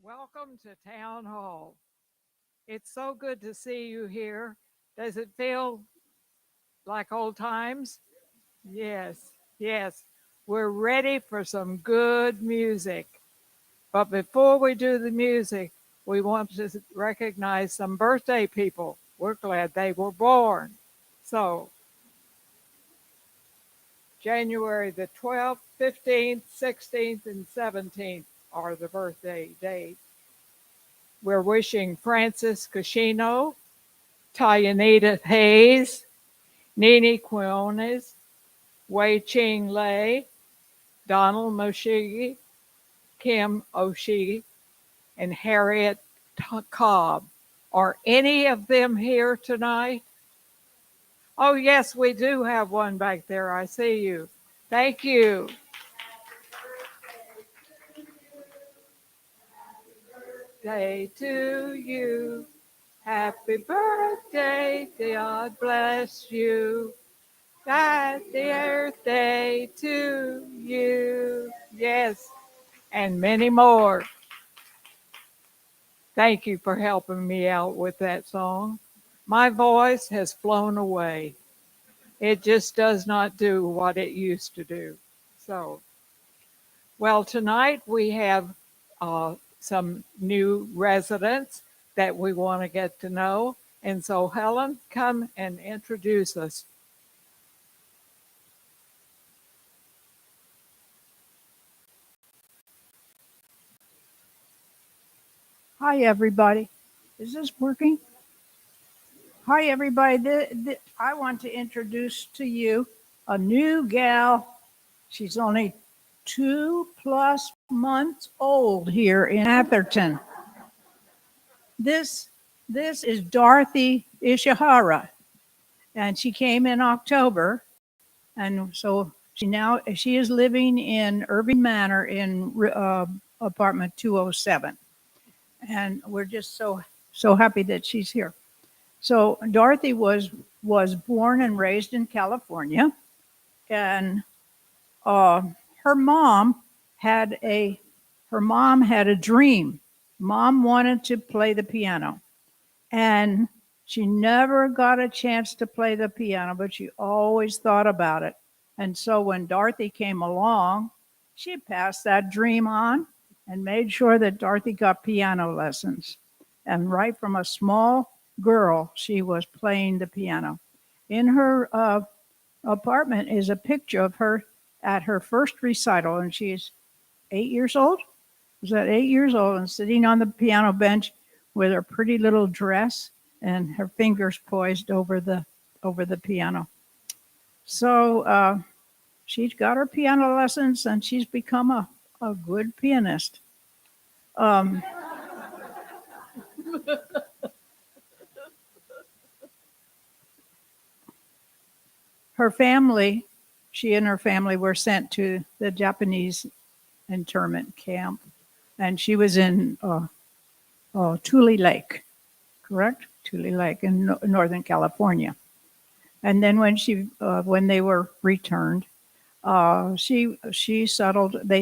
Welcome to Town Hall. It's so good to see you here. Does it feel like old times? Yes, yes. We're ready for some good music. But before we do the music, we want to recognize some birthday people. We're glad they were born. So, January the 12th, 15th, 16th, and 17th are the birthday dates. We're wishing Francis Cascino, Tayanita Hayes, Nini Quinones, Wei Ching Lei, Donald Moshigi, Kim Oshigi, and Harriet Cobb. Are any of them here tonight? Oh, yes, we do have one back there. I see you. Thank you. Day to you. Happy birthday. God bless you. Happy birthday to you. Yes, and many more. Thank you for helping me out with that song. My voice has flown away. It just does not do what it used to do. So, well, tonight we have some new residents that we want to get to know. And so, Helen, come and introduce us. Hi, everybody. Is this working? Hi, everybody. I want to introduce to you a new gal. She's only 2+ months old here in Atherton. This this is Dorothy Ishihara, and she came in October, and so she is living in Irving Manor in apartment 207, and we're just so happy that she's here. So Dorothy was born and raised in California, and uh, her mom had a her mom had a dream. Mom wanted to play the piano, and she never got a chance to play the piano, but she always thought about it. And so when Dorothy came along, she passed that dream on and made sure that Dorothy got piano lessons. And right from a small girl, she was playing the piano. In her apartment is a picture of her at her first recital, and she's 8 years old. Was that 8 years old and sitting on the piano bench with her pretty little dress and her fingers poised over the piano. So she's got her piano lessons and she's become a good pianist. Um, her family, she and her family were sent to the Japanese internment camp, and she was in Tule Lake, correct? Tule Lake in Northern California. And then when they were returned, they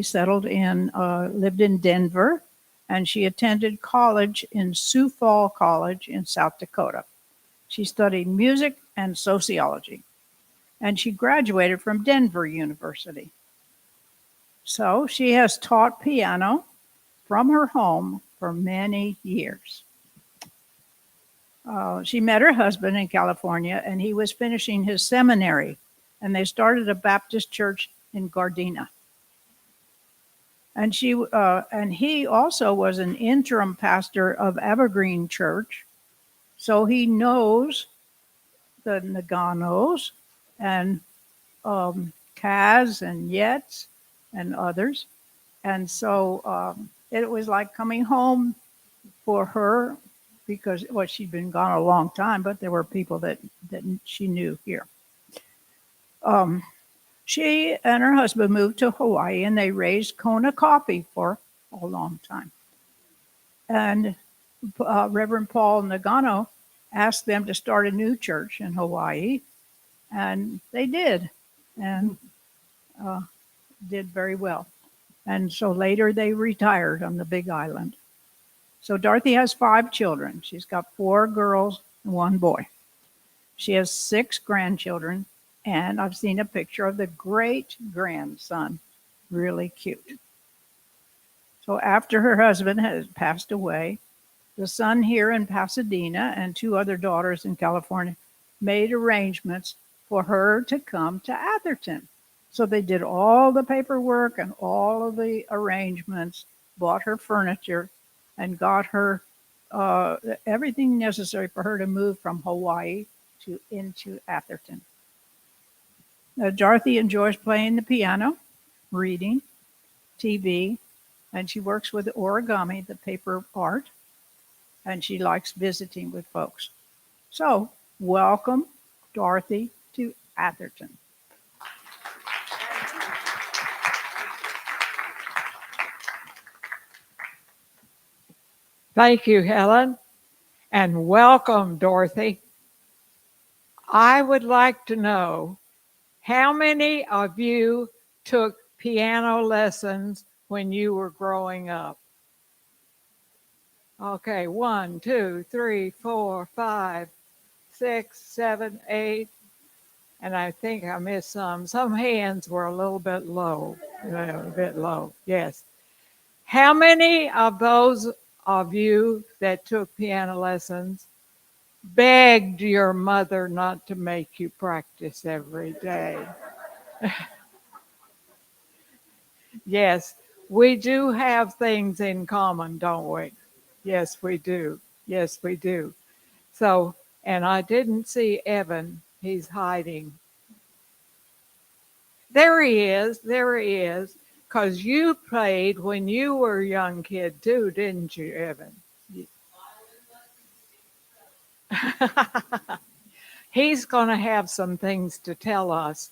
settled in, lived in Denver, and she attended college in Sioux Falls College in South Dakota. She studied music and sociology, and she graduated from Denver University. So she has taught piano from her home for many years. She met her husband in California, and he was finishing his seminary, and they started a Baptist church in Gardena. And he also was an interim pastor of Evergreen Church, so he knows the Naganos and Kaz and Yetz and others, and so it was like coming home for her because she'd been gone a long time, but there were people that she knew here. She and her husband moved to Hawaii, and they raised Kona coffee for a long time. And Reverend Paul Nagano asked them to start a new church in Hawaii, and they did, and did very well. And so later they retired on the Big Island. So Dorothy has 5 children. She's got 4 girls and 1 boy. She has 6 grandchildren, and I've seen a picture of the great grandson. Really cute. So after her husband has passed away, the son here in Pasadena and 2 other daughters in California made arrangements for her to come to Atherton. So they did all the paperwork and all of the arrangements, bought her furniture, and got her everything necessary for her to move from Hawaii into Atherton. Dorothy enjoys playing the piano, reading, TV, and she works with origami, the paper art, and she likes visiting with folks. So, welcome, Dorothy, to Atherton. Thank you, Helen, and welcome, Dorothy. I would like to know how many of you took piano lessons when you were growing up? Okay, 1, 2, 3, 4, 5, 6, 7, 8, and I think I missed some. Some hands were a little bit low, a bit low, yes. How many of those of you that took piano lessons begged your mother not to make you practice every day? Yes, we do have things in common, don't we? Yes, we do. Yes, we do. So, and I didn't see Evan. He's hiding. There he is. There he is. Because you played when you were a young kid too, didn't you, Evan? He's going to have some things to tell us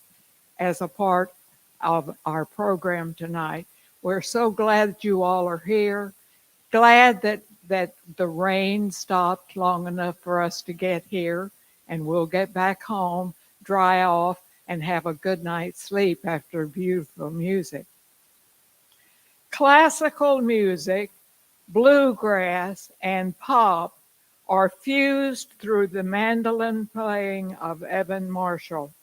as a part of our program tonight. We're so glad that you all are here. Glad that the rain stopped long enough for us to get here, and we'll get back home, dry off, and have a good night's sleep after beautiful music. Classical music, bluegrass, and pop are fused through the mandolin playing of Evan Marshall.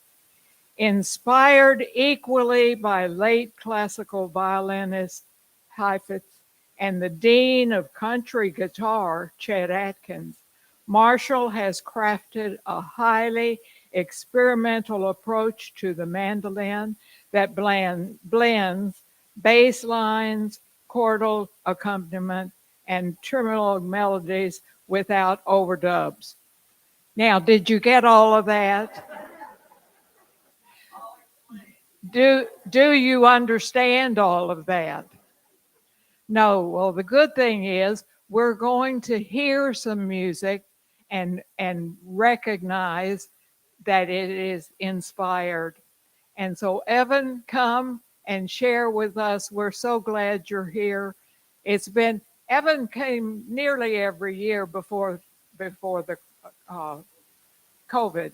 Inspired equally by late classical violinist Heifetz and the dean of country guitar, Chet Atkins, Marshall has crafted a highly experimental approach to the mandolin that blends bass lines, chordal accompaniment, and tremolo melodies without overdubs. Now, did you get all of that? Do you understand all of that? No. Well, the good thing is we're going to hear some music and recognize that it is inspired. And so, Evan, come and share with us. We're so glad you're here. Evan came nearly every year before the COVID,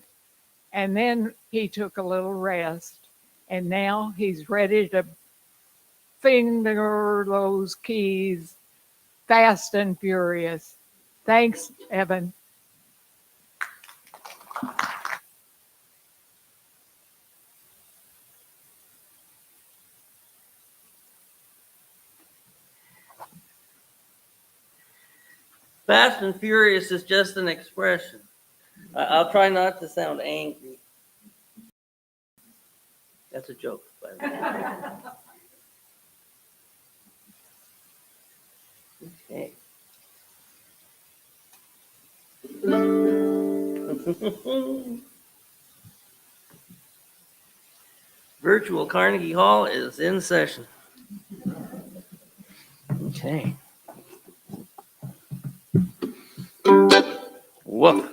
and then he took a little rest, and now he's ready to finger those keys fast and furious. Thanks, Evan. Fast and furious is just an expression. I'll try not to sound angry. That's a joke, by the way. Okay. Virtual Carnegie Hall is in session. Okay. Whoa.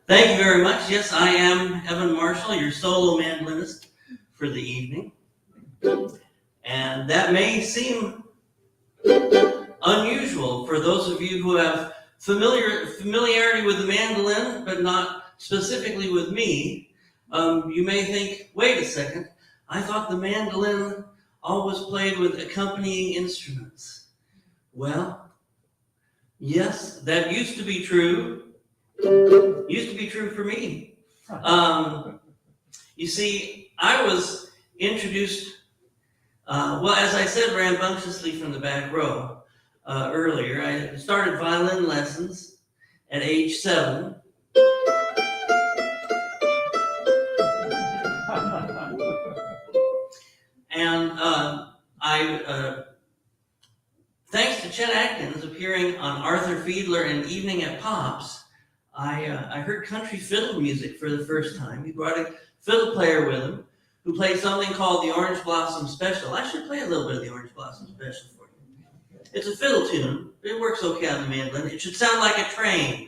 Thank you very much. Yes, I am Evan Marshall, your solo mandolinist for the evening. And that may seem unusual for those of you who have familiarity with the mandolin, but not specifically with me. You may think, wait a second, I thought the mandolin always played with accompanying instruments. Well, yes, that used to be true. Used to be true for me. You see, I was introduced, well, as I said rambunctiously from the back row earlier, I started violin lessons at age 7. And thanks to Chet Atkins appearing on Arthur Fiedler and Evening at Pop's, I heard country fiddle music for the first time. He brought a fiddle player with him who played something called the Orange Blossom Special. I should play a little bit of the Orange Blossom Special for you. It's a fiddle tune. It works okay on the mandolin. It should sound like a train.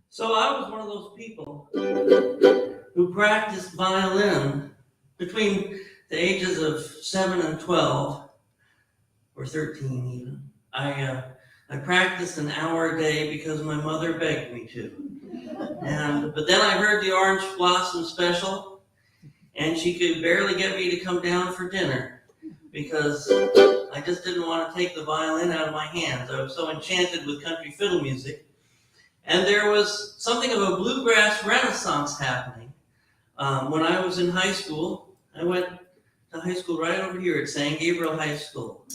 So I was one of those people who practiced violin between the ages of 7 and 12, or 13 even. I practiced an hour a day because my mother begged me to. But then I heard the Orange Blossom special, and she could barely get me to come down for dinner because I just didn't want to take the violin out of my hands. I was so enchanted with country fiddle music. And there was something of a bluegrass renaissance happening. When I was in high school, I went to high school right over here at San Gabriel High School.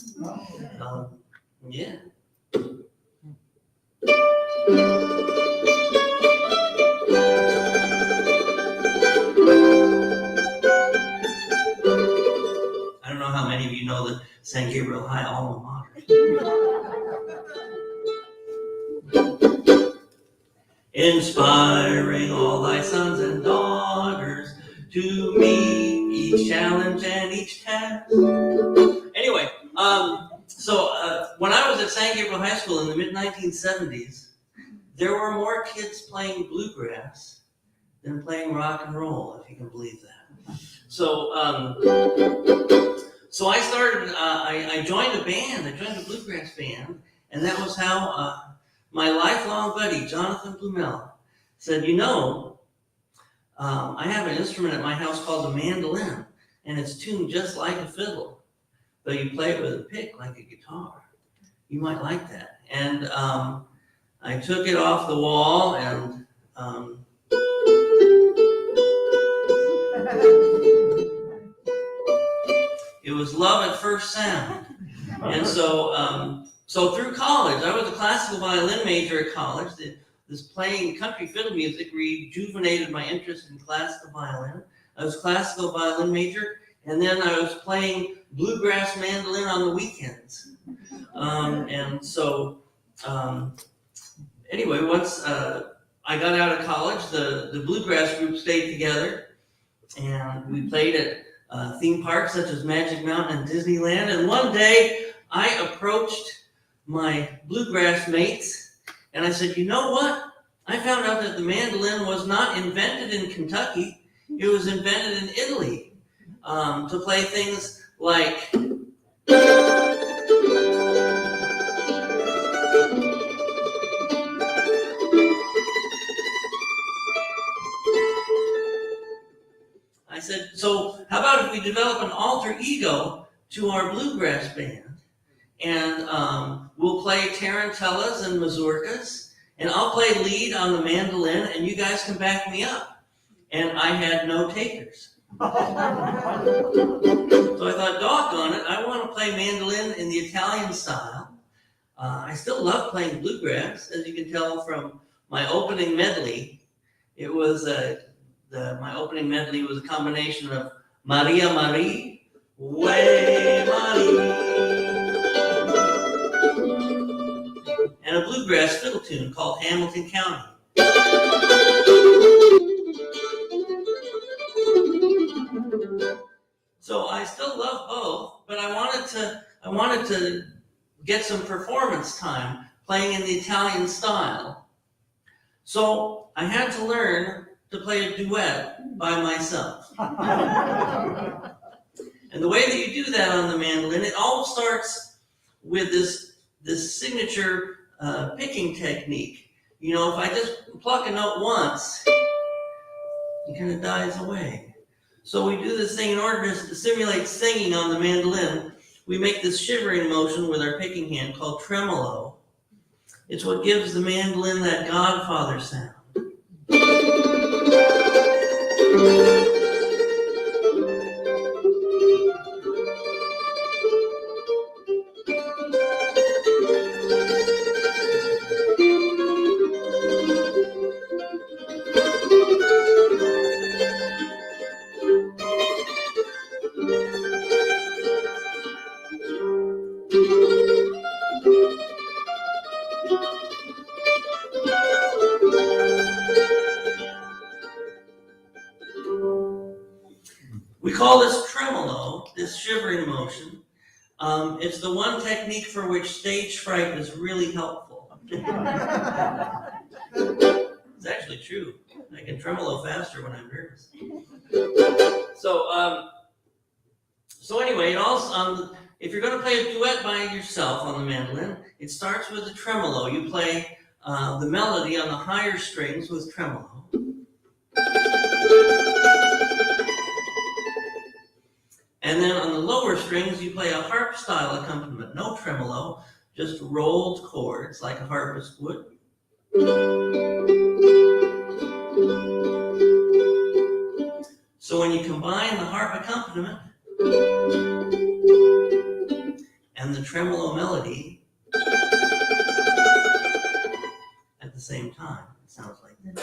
Yeah. I don't know how many of you know the San Gabriel High alma mater. Inspiring all thy sons and daughters to meet each challenge and each task. Anyway, when I was at San Gabriel High School in the mid-1970s, there were more kids playing bluegrass than playing rock and roll, if you can believe that. So I started, I joined a band, I joined a bluegrass band, and that was how my lifelong buddy, Jonathan Blumel, said, I have an instrument at my house called a mandolin, and it's tuned just like a fiddle, but you play it with a pick like a guitar. You might like that. And I took it off the wall, and it was love at first sound. And so through college, I was a classical violin major at college. This playing country fiddle music rejuvenated my interest in classical violin. I was a classical violin major, and then I was playing bluegrass mandolin on the weekends. Anyway, once I got out of college, the bluegrass group stayed together, and we played at theme parks such as Magic Mountain and Disneyland. And one day, I approached my bluegrass mates, and I said, you know what? I found out that the mandolin was not invented in Kentucky. It was invented in Italy to play things like I said, so how about if we develop an alter ego to our bluegrass band? And we'll play tarantellas and mazurkas, and I'll play lead on the mandolin, and you guys can back me up. And I had no takers. So I thought, doggone it, I want to play mandolin in the Italian style. I still love playing bluegrass, as you can tell from my opening medley. It was my opening medley was a combination of Maria Marie, Way Marie, and a bluegrass fiddle tune called Hamilton County. So I still love both, but I wanted to get some performance time playing in the Italian style. So I had to learn to play a duet by myself. And the way that you do that on the mandolin, it all starts with this signature picking technique. You know, if I just pluck a note once, it kind of dies away. So we do this thing in order to simulate singing on the mandolin. We make this shivering motion with our picking hand called tremolo. It's what gives the mandolin that Godfather sound. We call this tremolo, this shivering motion. It's the one technique for which stage fright is really helpful. It's actually true. I can tremolo faster when I'm nervous. So anyway, it also, if you're going to play a duet by yourself on the mandolin, it starts with a tremolo. You play the melody on the higher strings with tremolo. And then on the lower strings, you play a harp style accompaniment. No tremolo, just rolled chords like a harpist would. So when you combine the harp accompaniment and the tremolo melody at the same time, it sounds like this.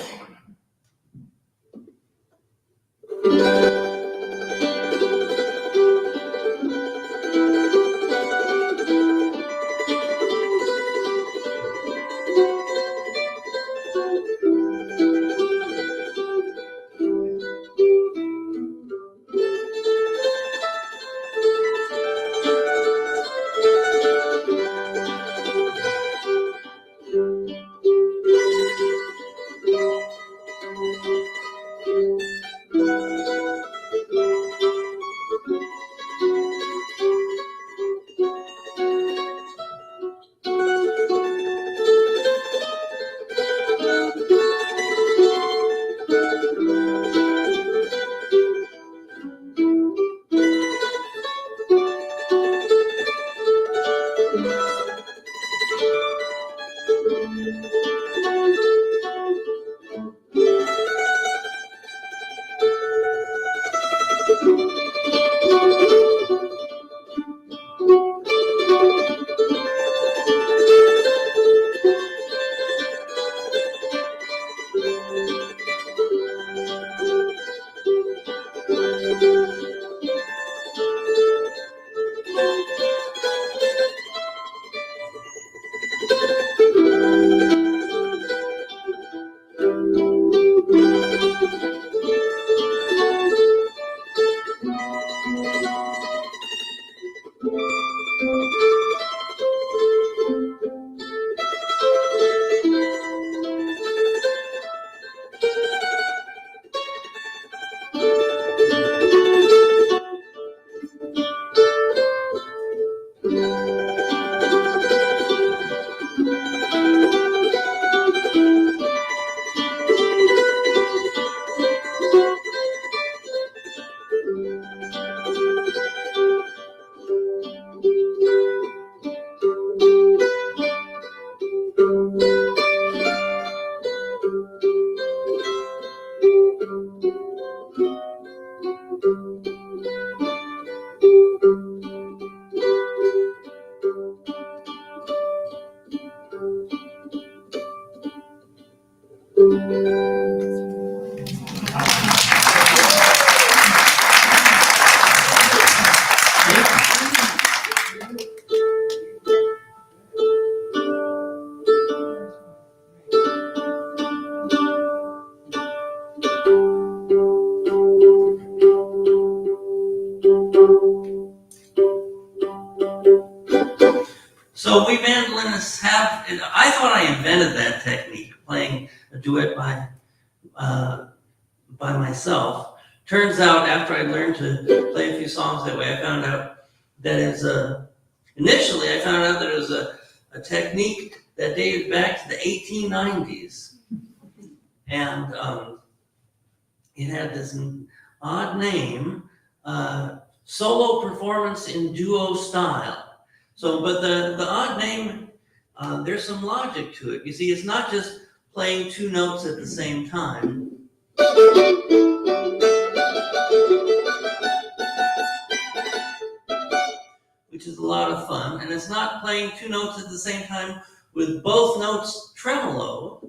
So we mandolinists have, I thought I invented that technique, playing a duet by myself. Turns out after I learned to play a few songs that way, I found out that initially I found out that it was a technique that dated back to the 1890s. And it had this odd name, solo performance in duo style. So, but the odd name, there's some logic to it. You see, it's not just playing two notes at the same time. Which is a lot of fun. And it's not playing two notes at the same time with both notes tremolo.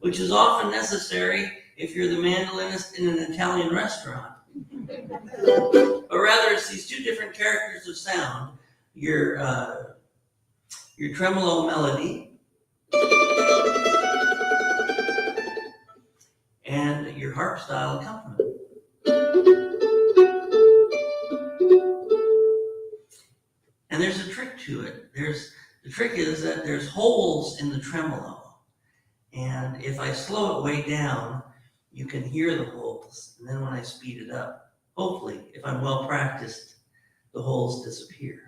Which is often necessary if you're the mandolinist in an Italian restaurant. But rather, it's these two different characters of sound. Your tremolo melody and your harp style accompaniment. And there's a trick to it. The trick is that there's holes in the tremolo. And if I slow it way down, you can hear the holes. And then when I speed it up, hopefully, if I'm well practiced, the holes disappear.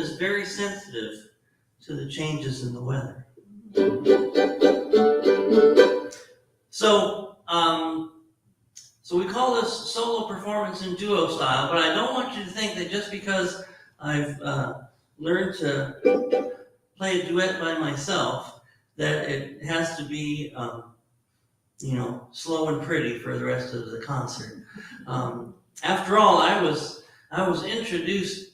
is very sensitive to the changes in the weather. So, so we call this solo performance in duo style, but I don't want you to think that just because I've learned to play a duet by myself, that it has to be, slow and pretty for the rest of the concert. After all, I was introduced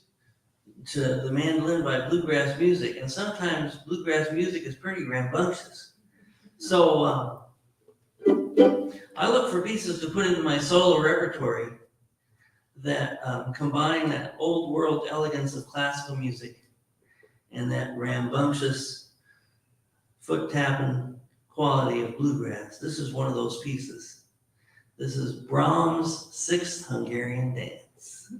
to the mandolin by bluegrass music, and sometimes bluegrass music is pretty rambunctious. So I look for pieces to put into my solo repertory that combine that old world elegance of classical music and that rambunctious foot tapping quality of bluegrass. This is one of those pieces. This is Brahms' Sixth Hungarian Dance.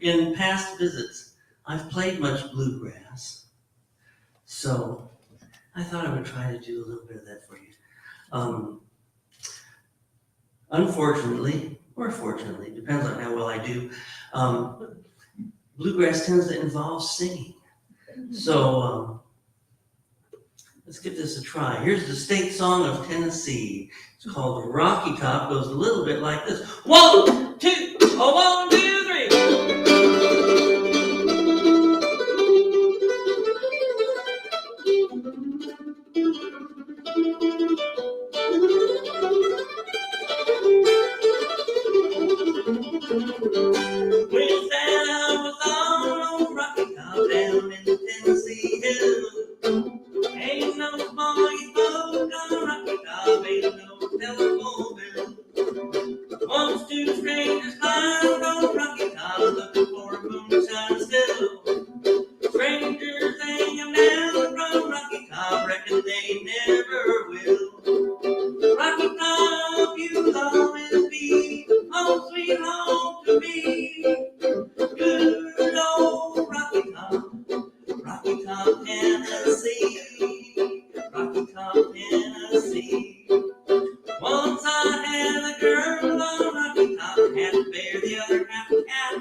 in past visits, I've played much bluegrass, so I thought I would try to do a little bit of that for you. Unfortunately, or fortunately, depends on how well I do, bluegrass tends to involve singing. So let's give this a try. Here's the state song of Tennessee. It's called Rocky Top. Goes a little bit like this. 1, 2, oh, 1, 2, 3. When I was on old Rocky Top down in the Tennessee hills, ain't no boy spoke on Rocky Top, ain't no telephone bill. Once two strangers climbed on Rocky Top looking for a moonshine still. Strangers hanging down from Rocky Top, reckon they never will. Rocky Top, you'll always be home sweet home to me. Good old Rocky Top, Tennessee. Rocky Top, Tennessee. Once I had a girl on Rocky Top, half bear, the other half cat.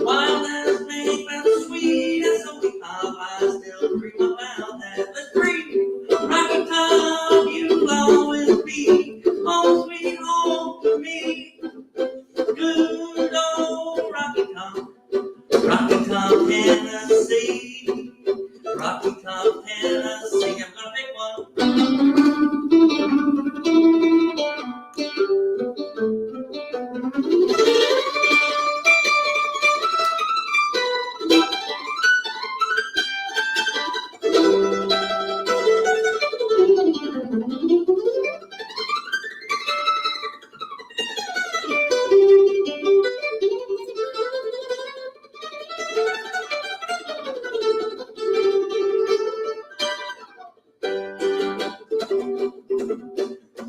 Wild as snake, but sweet as a wee pop, I still dream about that. Let's dream. Rocky Top, you'll always be home sweet home to me. Good old Rocky Top, Tennessee. Rocky Top, Tennessee. I'm gonna pick one.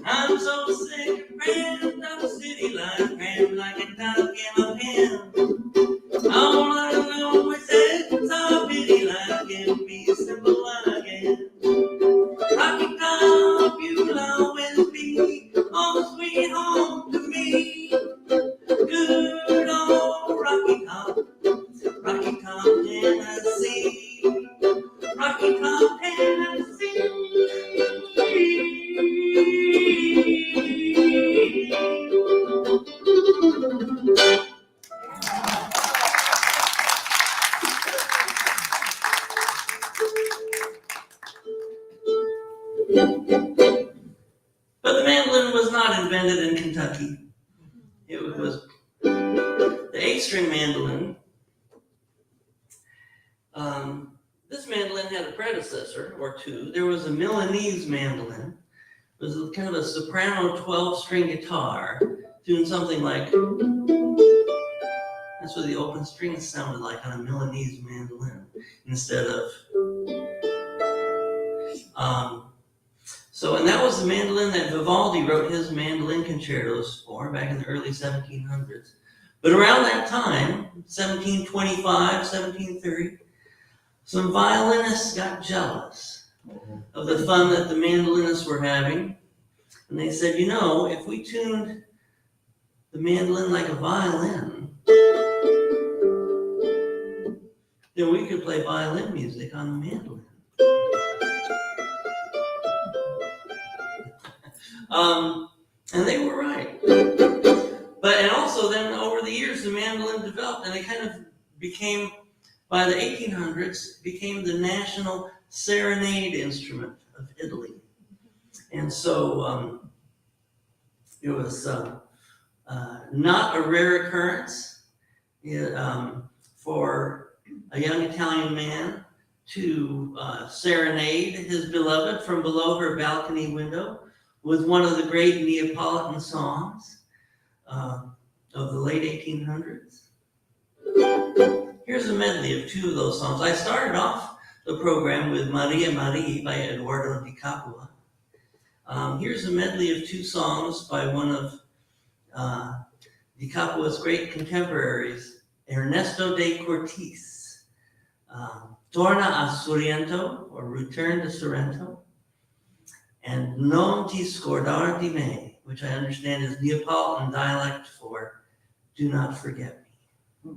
I'm so sick and crammed up a city life, crammed like a duck in a pen. All I know is it's a pity life can be as simple again. Rocky Top, you'll always be home sweet home to me. Good old Rocky Top, Tennessee. Rocky Top, Tennessee. But the mandolin was not invented in Kentucky. It was the 8-string mandolin. This mandolin had a predecessor or two. There was a Milanese mandolin. It was kind of a soprano 12-string guitar, doing something like, that's what the open strings sounded like on a Milanese mandolin, instead of, and that was the mandolin that Vivaldi wrote his mandolin concertos for back in the early 1700s. But around that time, 1725, 1730, some violinists got jealous of the fun that the mandolinists were having. And they said, you know, if we tuned the mandolin like a violin, then we could play violin music on the mandolin. And they were right. And also then over the years, the mandolin developed, and it kind of became, by the 1800s, became the national serenade instrument of Italy. And so it was not a rare occurrence for a young Italian man to serenade his beloved from below her balcony window with one of the great Neapolitan songs of the late 1800s. Here's a medley of two of those songs. I started off the program with Maria Maria by Eduardo di Capua. Here's a medley of two songs by one of di Capua's great contemporaries, Ernesto de Cortés, Torna a Sorrento, or Return to Sorrento, and Non ti scordar di me, which I understand is Neapolitan dialect for do not forget me.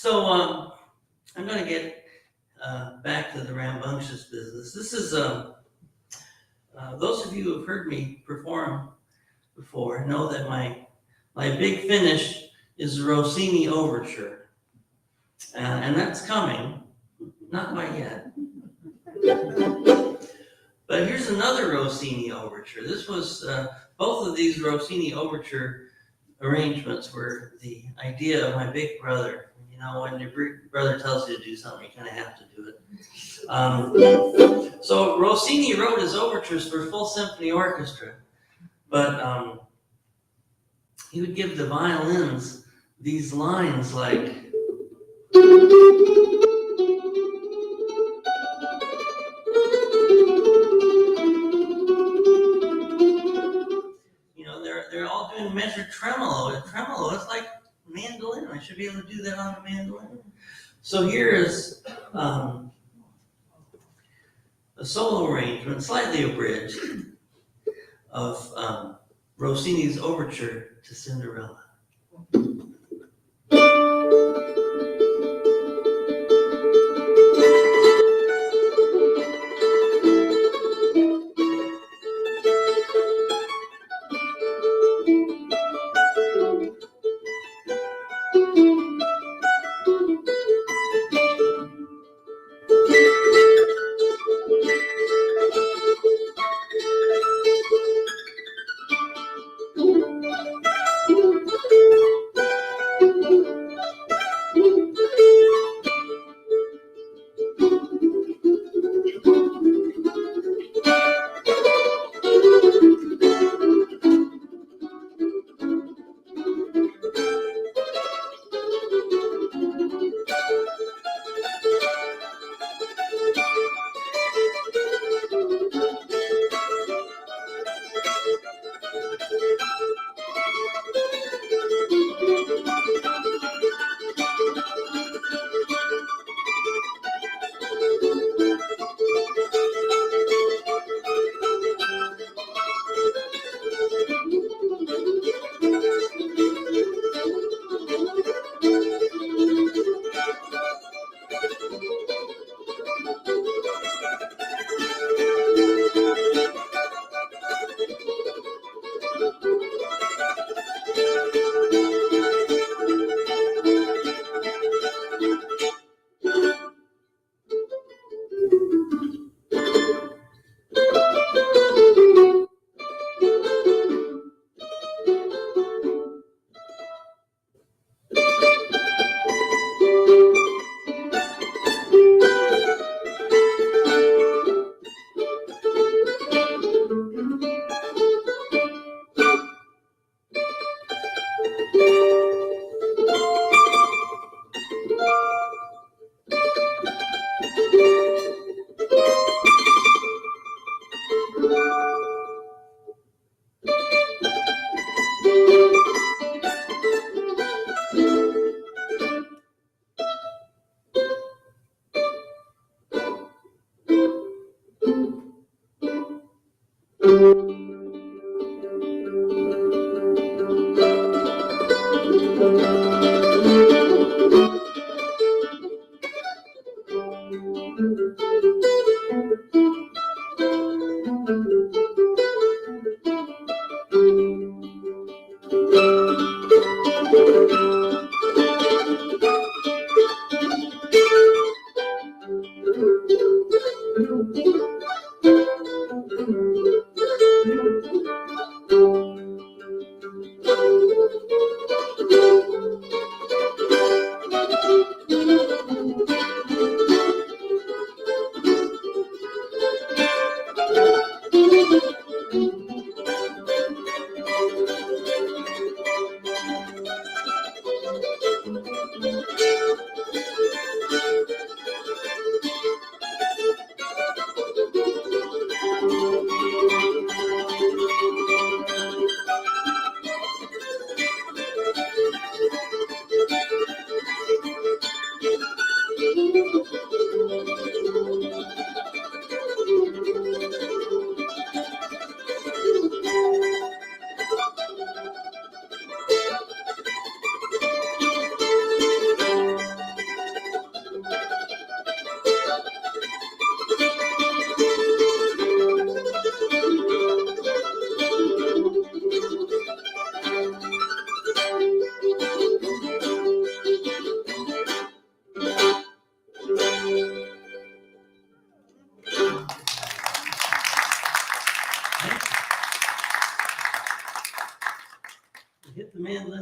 So I'm going to get back to the rambunctious business. This is those of you who have heard me perform before know that my big finish is the Rossini Overture, and that's coming. Not quite yet. But here's another Rossini Overture. This was both of these Rossini Overture arrangements were the idea of my big brother. You know, when your brother tells you to do something, you kind of have to do it. So Rossini wrote his overtures for full symphony orchestra, but he would give the violins these lines like, you know, they're all doing measured tremolo. Tremolo, it's like mandolin. I should be able to do that on a mandolin. So here is a solo arrangement, slightly abridged, of Rossini's Overture to Cinderella.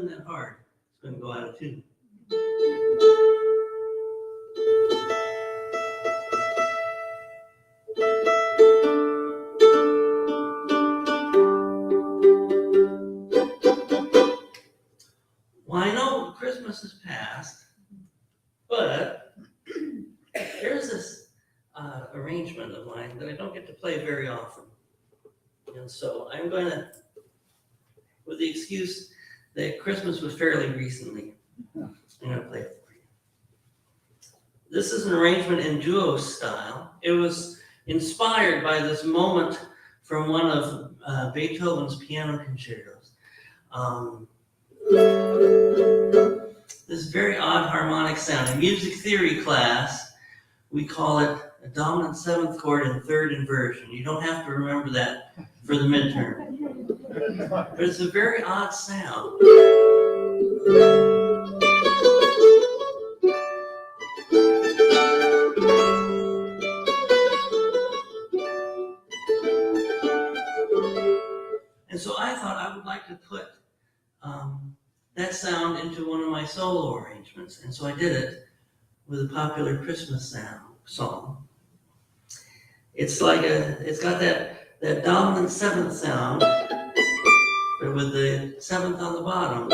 spin that hard, it's going to go out of tune. Well, I know Christmas is past, but there's this arrangement of mine that I don't get to play very often. And so I'm going to, with the excuse that Christmas was fairly recently, I'm going to play it for you. This is an arrangement in duo style. It was inspired by this moment from one of Beethoven's piano concertos. This very odd harmonic sound. In music theory class, we call it a dominant seventh chord in third inversion. You don't have to remember that for the midterm. But it's a very odd sound. And so I thought I would like to put that sound into one of my solo arrangements. And so I did it with a popular Christmas song. It's got that dominant seventh sound, but with the seventh on the bottom.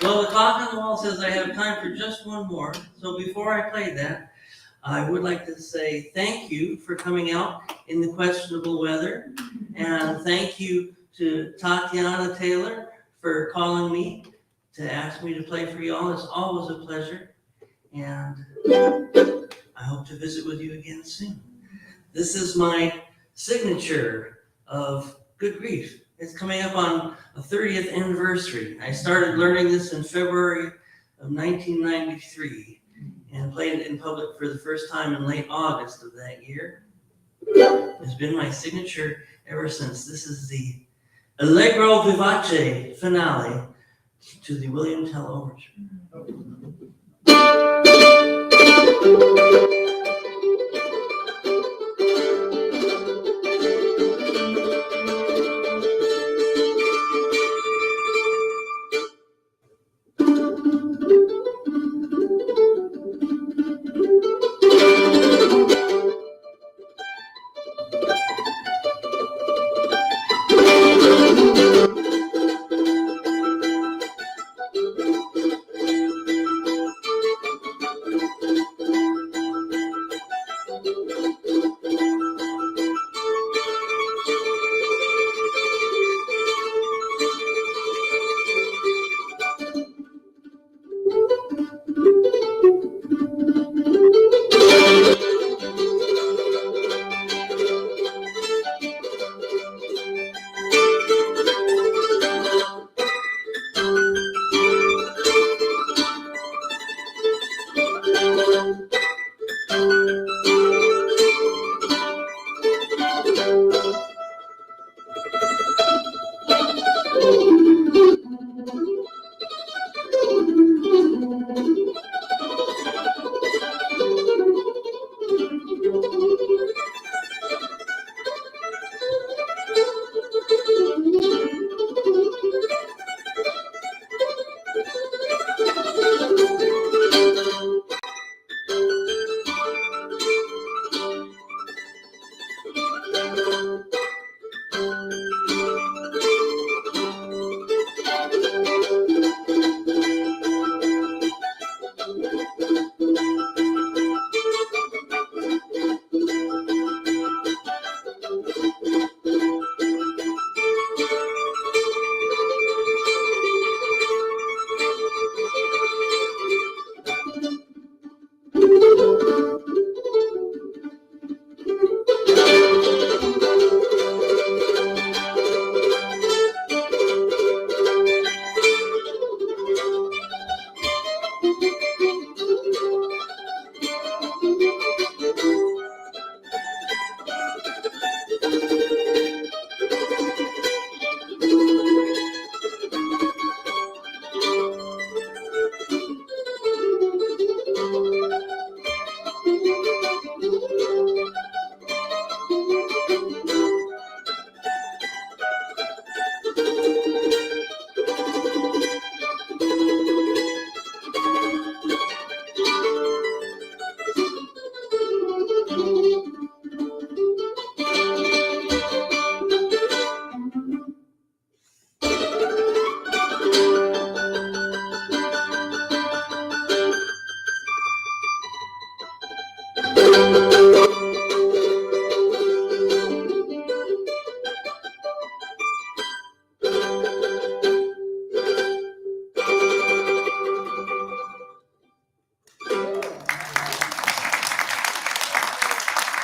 Well, the clock on the wall says I have time for just one more. So before I play that, I would like to say thank you for coming out in the questionable weather. And thank you to Tatiana Taylor for calling me to ask me to play for y'all. It's always a pleasure, and I hope to visit with you again soon. This is my signature of Good Grief. It's coming up on a 30th anniversary. I started learning this in February of 1993 and played it in public for the first time in late August of that year. It's been my signature ever since. This is the Allegro Vivace finale to the William Tell Overture.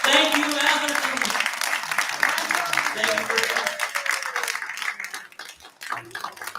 Thank you, Atherton. Thank you very much.